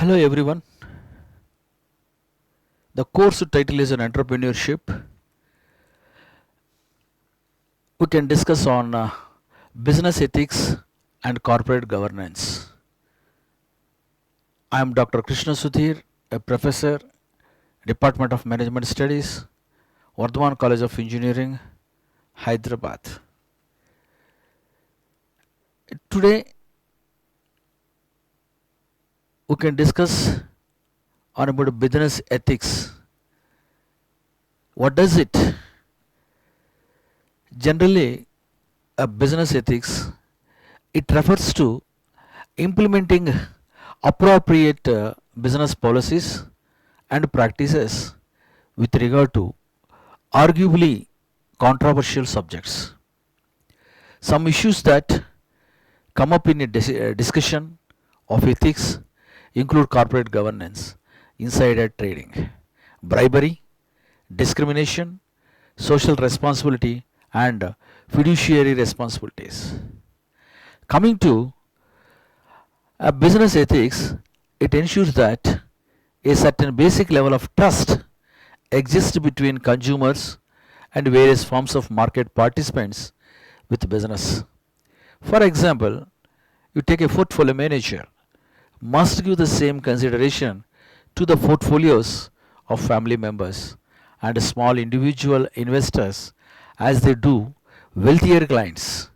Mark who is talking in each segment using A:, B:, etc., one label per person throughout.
A: Hello everyone. The course title is an entrepreneurship. We can discuss on business ethics and corporate governance. I am Dr. Krishna Sudhir, a professor, Department of Management Studies, Vardhaman College of Engineering, Hyderabad. Today we can discuss on about business ethics. What does it? Generally, a business ethics, it refers to implementing appropriate business policies and practices with regard to arguably controversial subjects. Some issues that come up in a discussion of ethics include corporate governance, insider trading, bribery, discrimination, social responsibility, and fiduciary responsibilities. Coming to business ethics, it ensures that a certain basic level of trust exists between consumers and various forms of market participants with business. For example, you take a portfolio manager must give the same consideration to the portfolios of family members and small individual investors as they do wealthier clients.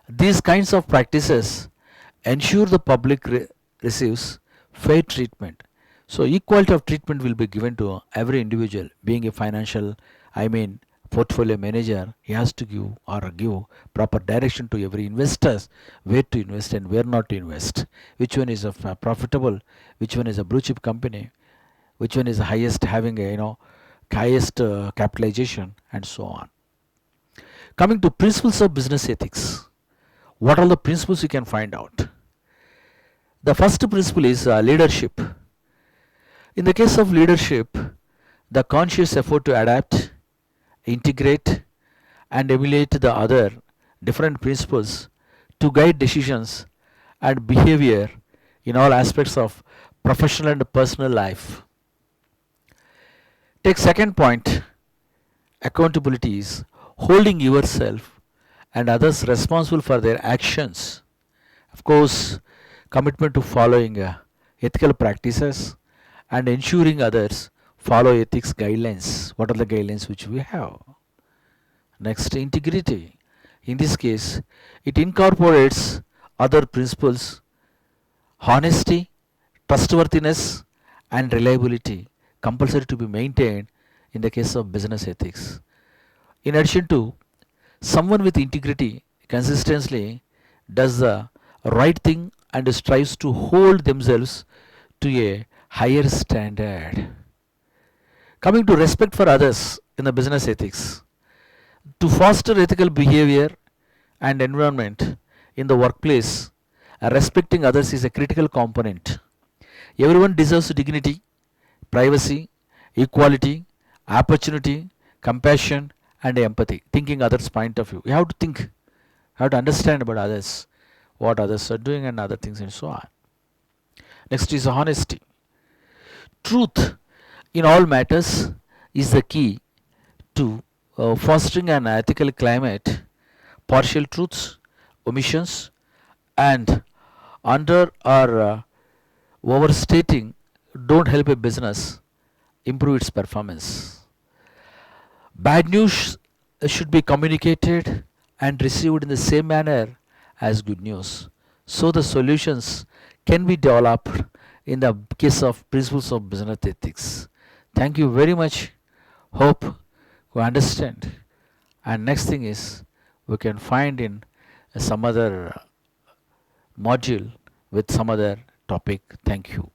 A: These kinds of practices ensure the public receives fair treatment. So equality of treatment will be given to every individual. Being a financial, portfolio manager, he has to give proper direction to every investors where to invest and where not to invest. Which one is profitable? Which one is a blue chip company? Which one is the highest having a highest capitalization and so on. Coming to principles of business ethics, what are the principles you can find out? The first principle is leadership. In the case of leadership, the conscious effort to adapt, integrate, and emulate the other different principles to guide decisions and behavior in all aspects of professional and personal life. Take second point, accountability is holding yourself and others responsible for their actions. Of course, commitment to following ethical practices and ensuring others follow ethics guidelines. What are the guidelines which we have? Next, integrity. In this case, it incorporates other principles: honesty, trustworthiness, and reliability, compulsory to be maintained in the case of business ethics. In addition to, someone with integrity consistently does the right thing and strives to hold themselves to a higher standard. Coming to respect for others in the business ethics, to foster ethical behavior and environment in the workplace, respecting others is a critical component. Everyone deserves dignity, privacy, equality, opportunity, compassion, and empathy. Thinking others' point of view. You have to think, you have to understand about others, what others are doing, and other things, and so on. Next is honesty. Truth in all matters is the key to fostering an ethical climate. Partial truths, omissions, and under or overstating don't help a business improve its performance. Bad news should be communicated and received in the same manner as good news. So the solutions can be developed in the case of principles of business ethics. Thank you very much. Hope you understand. And next thing is we can find in some other module with some other topic. Thank you.